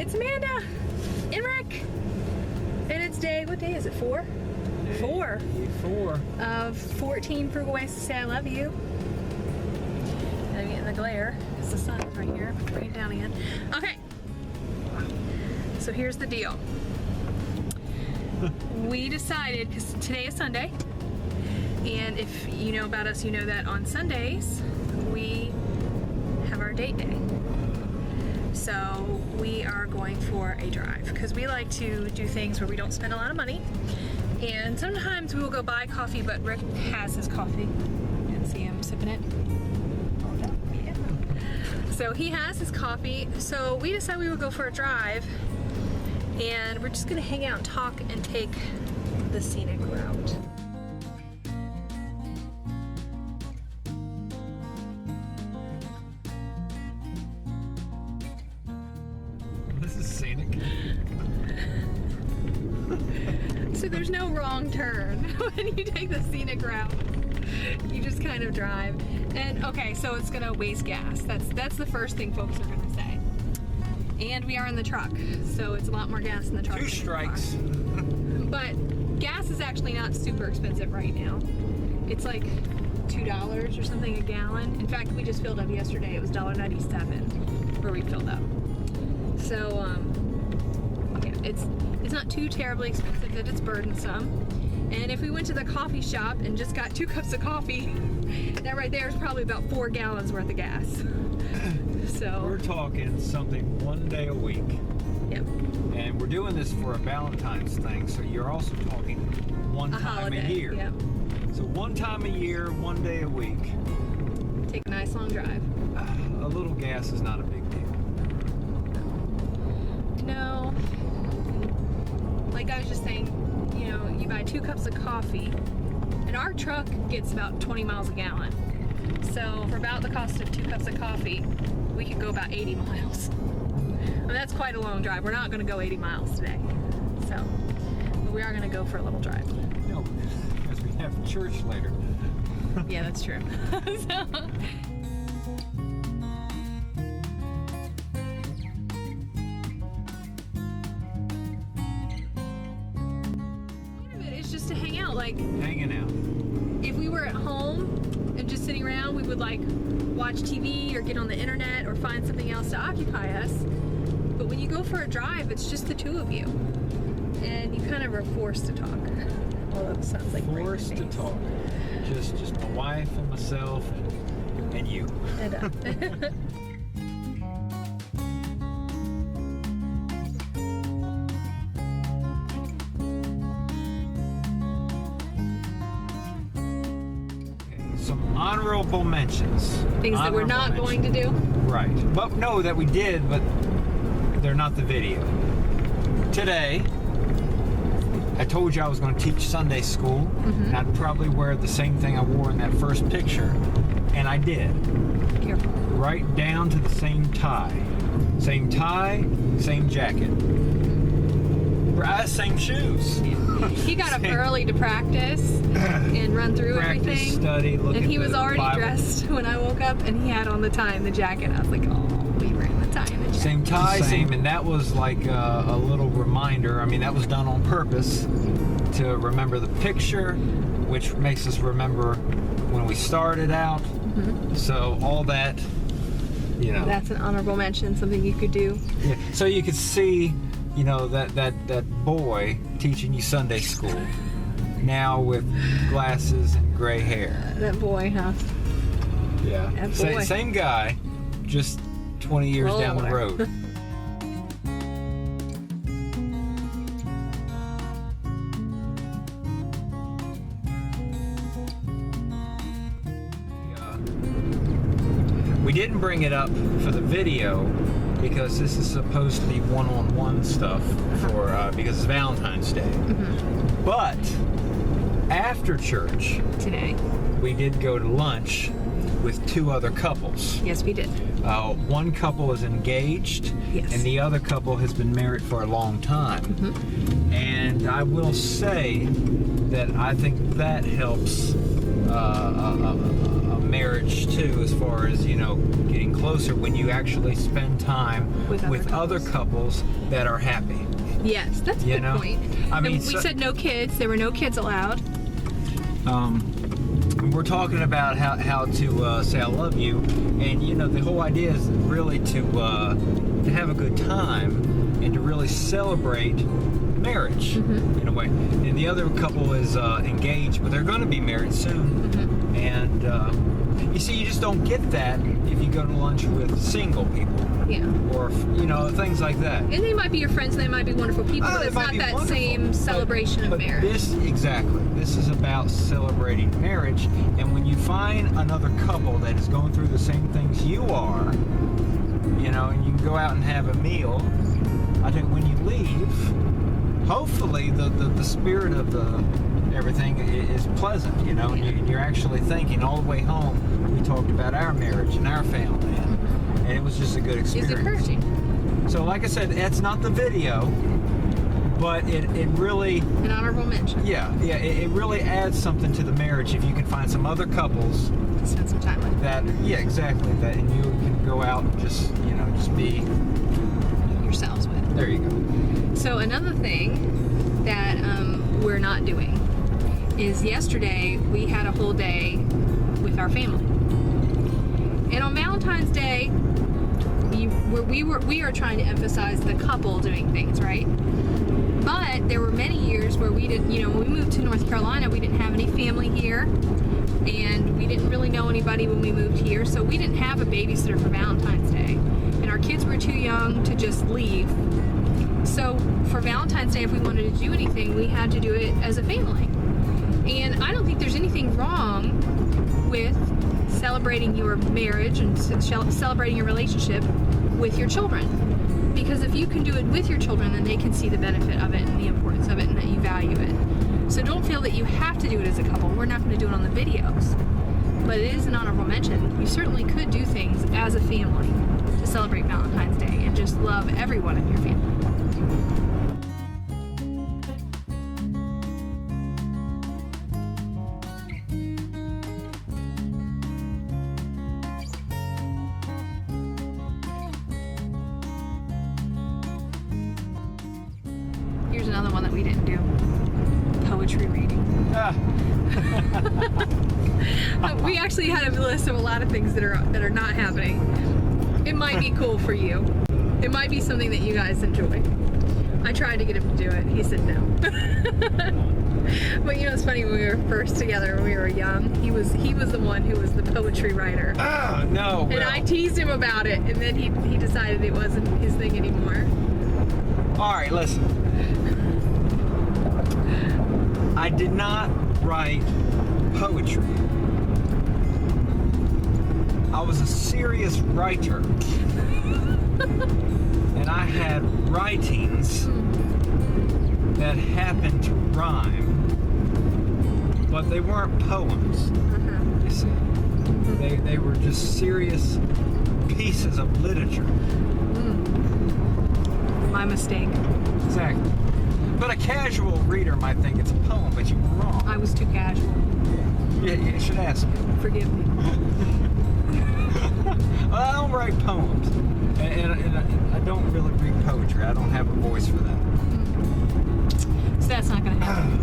It's Amanda and Rick. And it's what day is it? 4? 4 of 14 Frugal ways to say I love you. And I'm getting the glare because the sun is right here. Bring it down again. Okay. So here's the deal. We decided, because today is Sunday, and if you know about us, you know that on Sundays we have our date day. So we are going for a drive because we like to do things where we don't spend a lot of money. And sometimes we will go buy coffee, but Rick has his coffee. You can see him sipping it. Yeah. So he has his coffee. So we decided we would go for a drive, and we're just gonna hang out and talk and take the scenic route. This is Scenic. So there's no wrong turn when you take the scenic route. You just kind of drive. And okay, so it's gonna waste gas. That's the first thing folks are gonna say. And we are in the truck, so it's a lot more gas in the truck. 2 strikes. But gas is actually not super expensive right now. It's like $2 or something a gallon. In fact, we just filled up yesterday. It was $1.97 where we filled up. So yeah, it's not too terribly expensive that it's burdensome. And if we went to the coffee shop and just got 2 cups of coffee, that right there is probably about 4 gallons worth of gas. So we're talking something 1 day a week. Yep. And we're doing this for a Valentine's thing, so you're also talking one time a year. Yep. So 1 time a year, 1 day a week. Take a nice long drive. A little gas is not a big deal. No. Like I was just saying, you know, you buy 2 cups of coffee, and our truck gets about 20 miles a gallon. So for about the cost of 2 cups of coffee, we could go about 80 miles. I mean, that's quite a long drive. We're not going to go 80 miles today. So, but we are going to go for a little drive. No, because we have church later. Yeah, that's true. So, just to hang out, like hanging out. If we were at home and just sitting around, we would like watch TV or get on the internet or find something else to occupy us. But when you go for a drive, it's just the 2 of you, and you kind of are forced to talk. Although it sounds like forced to talk. Just my wife and myself and you. Honorable mentions. Things that we're not going to do? Right. But no, that we did, but they're not the video. Today, I told you I was going to teach Sunday school, and I'd probably wear the same thing I wore in that first picture, and I did. Careful. Right down to the same tie. Same tie, same jacket. Same shoes. He got up early to practice and run through everything. Study, look and at he was already Bible. Dressed when I woke up, and he had on the tie and the jacket. I was like, oh, we were in the tie and the jacket. Same tie, same, and that was like a little reminder. I mean, that was done on purpose to remember the picture, which makes us remember when we started out. So all that, you know. That's an honorable mention, something you could do. Yeah. So you could see, you know, that boy teaching you Sunday school now with glasses and gray hair. That boy, huh? Yeah. That boy. Same guy, just 20 years down the road. We didn't bring it up for the video because this is supposed to be one-on-one stuff for because it's Valentine's Day. But after church today, we did go to lunch with 2 other couples. Yes, we did. One couple is engaged, yes, and the other couple has been married for a long time. And I will say that I think that helps a marriage too, as far as, you know, getting closer when you actually spend time With other couples that are happy. Yes, that's a You good know? point. I mean, and we said no kids. There were no kids allowed. We're talking about how to say I love you, and you know, the whole idea is really to have a good time and to really celebrate marriage in a way. And the other couple is engaged, but they're going to be married soon. And you see, you just don't get that if you go to lunch with single people. Yeah. Or, you know, things like that. And they might be your friends, and they might be wonderful people, but They it's might not be that wonderful, same celebration but of marriage. This is about celebrating marriage. And when you find another couple that is going through the same things you are, you know, and you can go out and have a meal, I think when you leave, hopefully the spirit of everything is pleasant, you know, and you're actually thinking all the way home. We talked about our marriage and our family, and it was just a good experience. It's encouraging. So, like I said, that's not the video, but it really, An honorable mention. it really adds something to the marriage if you can find some other couples To spend some time with. that, and you can go out and just be. Yourselves with. There you go. So another thing that we're not doing is yesterday we had a whole day with our family, and on Valentine's Day we are trying to emphasize the couple doing things, right? But there were many years where we didn't, when we moved to North Carolina, we didn't have any family here, and we didn't really know anybody when we moved here, so we didn't have a babysitter for Valentine's Day, and our kids were too young to just leave. So for Valentine's Day, if we wanted to do anything, we had to do it as a family. And I don't think there's anything wrong with celebrating your marriage and celebrating your relationship with your children. Because if you can do it with your children, then they can see the benefit of it and the importance of it and that you value it. So don't feel that you have to do it as a couple. We're not going to do it on the videos. But it is an honorable mention. You certainly could do things as a family to celebrate Valentine's Day and just love everyone in your family. Here's another one that we didn't do. Poetry reading. We actually had a list of a lot of things that are not happening. It might be cool for you. It might be something that you guys enjoy. I tried to get him to do it. He said no. But it's funny, when we were first together when we were young, he was the one who was the poetry writer. Oh, no. And I teased him about it, and then he decided it wasn't his thing anymore. All right, listen. I did not write poetry. I was a serious writer. And I had writings that happened to rhyme, but they weren't poems. You see, they were just serious pieces of literature. My mistake. Exactly. But a casual reader might think it's a poem, but you were wrong. I was too casual. Yeah, you should ask me. Forgive me. Well, I don't write poems, and I don't really read poetry. I don't have a voice for that. So that's not going to happen.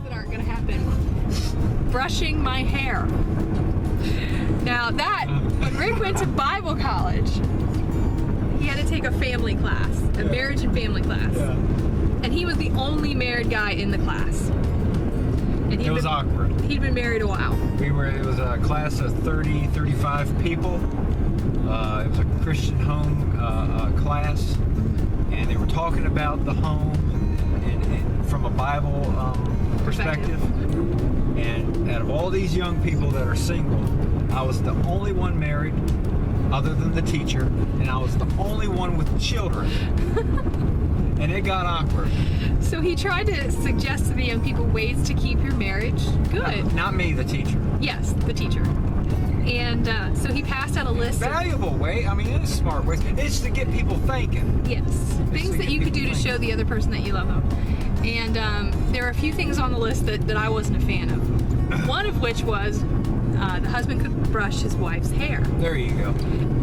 That aren't going to happen. Brushing my hair. Now that, when Rick went to Bible college, he had to take a family class, a marriage and family class. Yeah. And he was the only married guy in the class. And It was awkward. He'd been married a while. It was a class of 30, 35 people. It was a Christian home class, and they were talking about the home and from a Bible perspective. And out of all these young people that are single, I was the only one married, other than the teacher, and I was the only one with children. And it got awkward. So he tried to suggest to the young people ways to keep your marriage good. Not me, the teacher. Yes, the teacher. And so he passed out a list of, Valuable way. I mean, it's smart ways. It's to get people thinking. yes, things that you could do to show the other person that you love them. And there are a few things on the list that I wasn't a fan of. One of which was the husband could brush his wife's hair. There you go.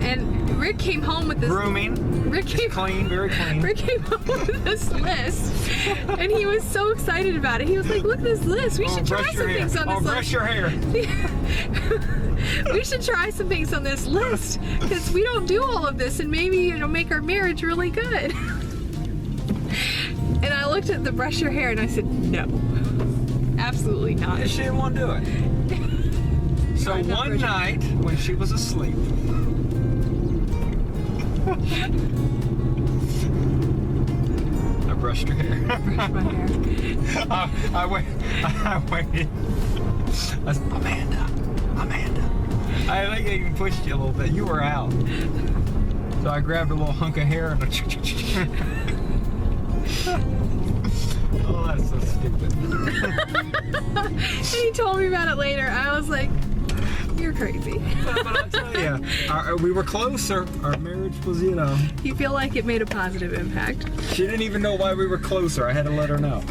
And Rick came home with this. Grooming. Rick came, Clean, very clean. Rick came home with this list, and he was so excited about it. He was like, "Look at this list. We should try some things on this brush list. your hair. We should try some things on this list because we don't do all of this, and maybe it'll make our marriage really good." And I looked at the brush your hair, and I said, "No, absolutely not." Yeah, she didn't want to do it. So one night when she was asleep, I brushed her hair. Brushed my hair. I waited. I said, Amanda. I think I even pushed you a little bit. You were out. So I grabbed a little hunk of hair and oh, that's so stupid. And he told me about it later. I was like, "You're crazy." But I'll tell you, we were closer. Our marriage was, you know. You feel like it made a positive impact. She didn't even know why we were closer. I had to let her know.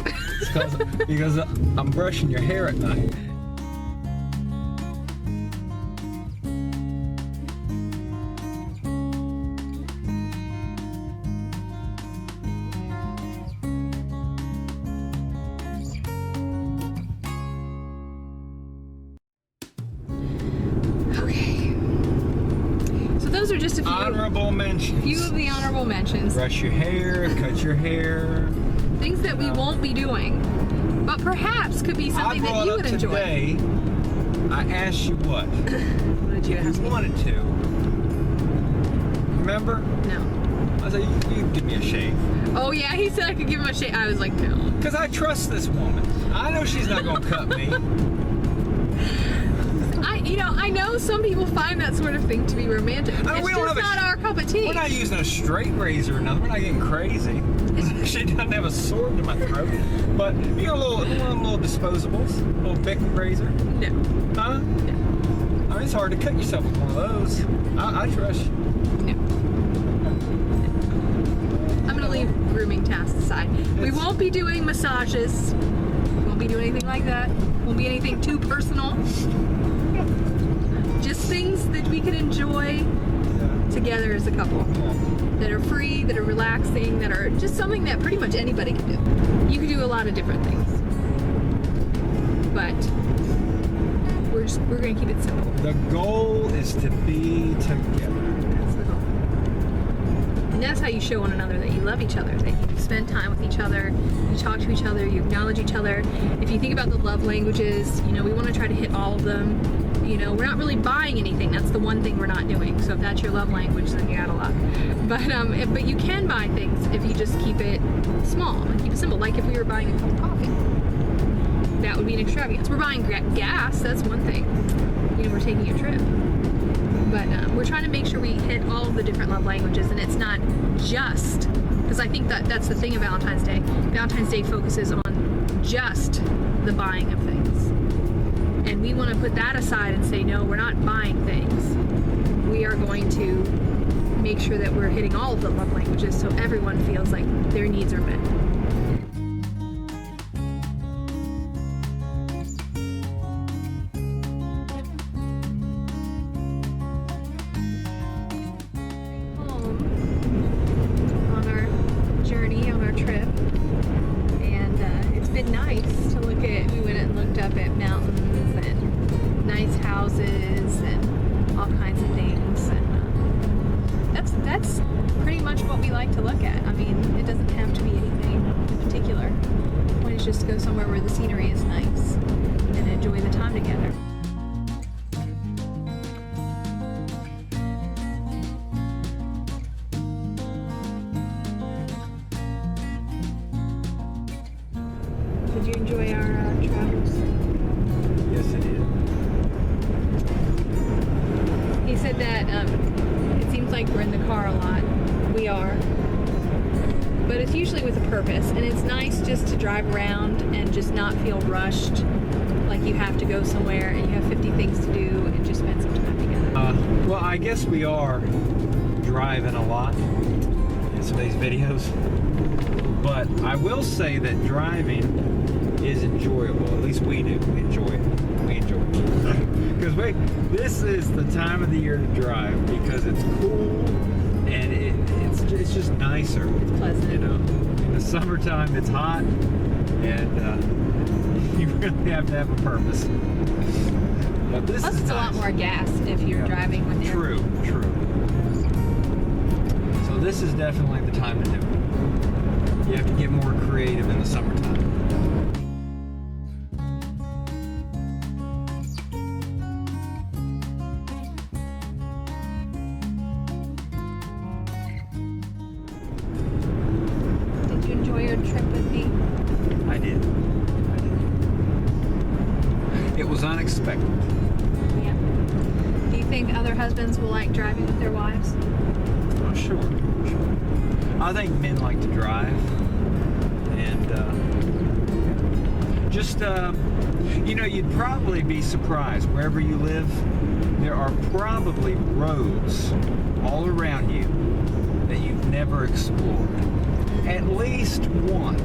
Because I'm brushing your hair at night. Okay. So those are just a few Honorable mentions. few of the honorable mentions. Brush your hair, cut your hair. Things that we won't be doing, but perhaps could be something that you would enjoy. Today, I asked you what? What did you If ask you me? wanted to. Remember? No. I said, you give me a shave. Oh yeah, he said I could give him a shave. I was like, no. Because I trust this woman. I know she's not going to cut me. I know some people find that sort of thing to be romantic. I mean, It's we don't just have not our cup of tea. We're not using a straight razor or nothing. We're not getting crazy. She doesn't have a sword to my throat. But, you know, little disposables. Little Bic razor. No. Huh? No. I mean, it's hard to cut yourself with one of those. I trust you. No. I'm gonna leave grooming tasks aside. We won't be doing massages. Won't be doing anything like that. Won't be anything too personal. Just things that we can enjoy together as a couple. That are free, that are relaxing, that are just something that pretty much anybody can do. You can do a lot of different things. But we're gonna keep it simple. The goal is to be together. That's the goal. And that's how you show one another that you love each other, that you spend time with each other, you talk to each other, you acknowledge each other. If you think about the love languages, we want to try to hit all of them. We're not really buying anything. That's the one thing we're not doing. So if that's your love language, then you're out of luck. But you can buy things if you just keep it small and keep it simple. Like if we were buying a cup of coffee, that would be an extravagance. We're buying gas. That's one thing. We're taking a trip. But we're trying to make sure we hit all of the different love languages, and it's not just, because I think that's the thing of Valentine's Day. Valentine's Day focuses on just the buying of things. And we want to put that aside and say, no, we're not buying things. We are going to make sure that we're hitting all of the love languages so everyone feels like their needs are met. Home on our journey, on our trip. And it's been nice to look at. We went and looked up at mountains and nice houses and all kinds of things, and that's pretty much what we like to look at. I mean, it doesn't have to be anything in particular. The point is just to go somewhere where the scenery is nice and enjoy the time together. Did you enjoy our travels? Yes, it is. He said that it seems like we're in the car a lot. We are. But it's usually with a purpose. And it's nice just to drive around and just not feel rushed, like you have to go somewhere and you have 50 things to do, and just spend some time together. Well, I guess we are driving a lot in some of these videos, but I will say that driving is enjoyable. At least we do. We enjoy it. We enjoy it. Because this is the time of the year to drive because it's cool and it's just nicer. It's pleasant. You know, in the summertime it's hot and you really have to have a purpose. But this Plus, is it's nice. a lot more gas if you're driving with your... True. So this is definitely the time to do it. You have to get more creative in the summertime. Did you enjoy your trip with me? I did. It was unexpected. Yeah. Do you think other husbands will like driving with their wives? Oh, sure. I think men like to drive, and you'd probably be surprised wherever you live. There are probably roads all around you that you've never explored. At least one.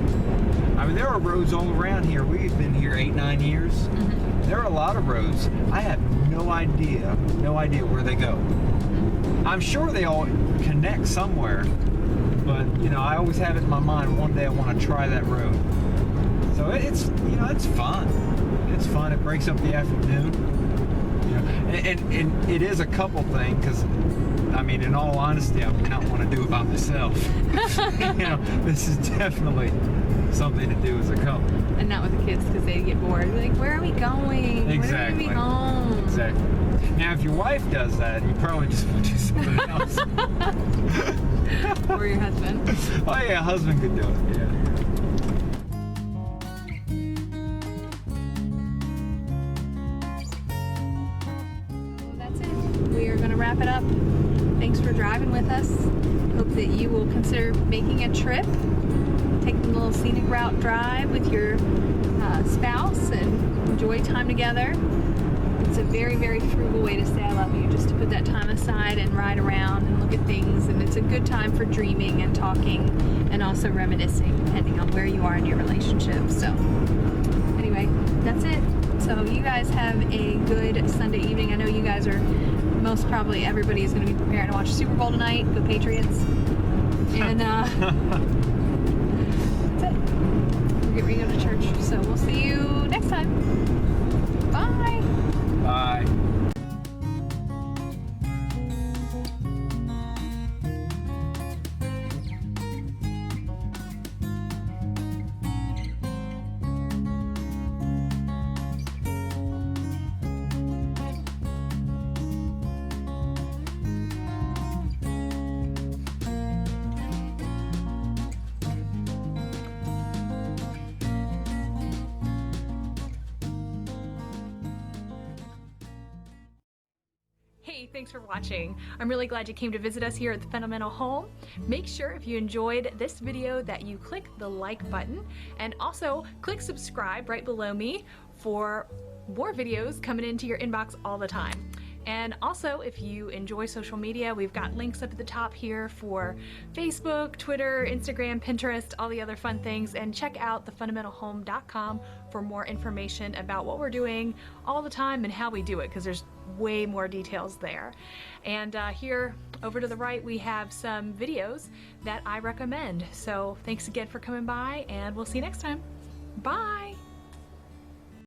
I mean, there are roads all around here. We've been here 8-9 years. Mm-hmm. There are a lot of roads. I have no idea where they go. I'm sure they all connect somewhere, but I always have it in my mind one day I want to try that road. So it's fun. It's fun. It breaks up the afternoon. And it is a couple thing because I mean, in all honesty, I would not want to do it by myself. This is definitely something to do as a couple. And not with the kids because they get bored. They're like, where are we going? Exactly. When are we home? Exactly. Now, if your wife does that, you probably just want to do something else. Or your husband. Oh yeah, husband could do it. Yeah. That's it. We are going to wrap it up. Thanks for driving with us. Hope that you will consider making a trip, taking a little scenic route drive with your spouse and enjoy time together. It's a very, very frugal way to say I love you, just to put that time aside and ride around and look at things. And it's a good time for dreaming and talking and also reminiscing, depending on where you are in your relationship. So anyway, that's it. So you guys have a good Sunday evening. I know you guys are, most probably everybody is going to be preparing to watch Super Bowl tonight. Go Patriots. And that's it. We'll get ready to go to church. So we'll see you next time. Bye. Bye. Hey, thanks for watching. I'm really glad you came to visit us here at the Fundamental Home. Make sure if you enjoyed this video that you click the like button and also click subscribe right below me for more videos coming into your inbox all the time. And also, if you enjoy social media, we've got links up at the top here for Facebook, Twitter, Instagram, Pinterest, all the other fun things. And check out thefundamentalhome.com for more information about what we're doing all the time and how we do it, because there's way more details there. And here over to the right, we have some videos that I recommend. So thanks again for coming by, and we'll see you next time. Bye.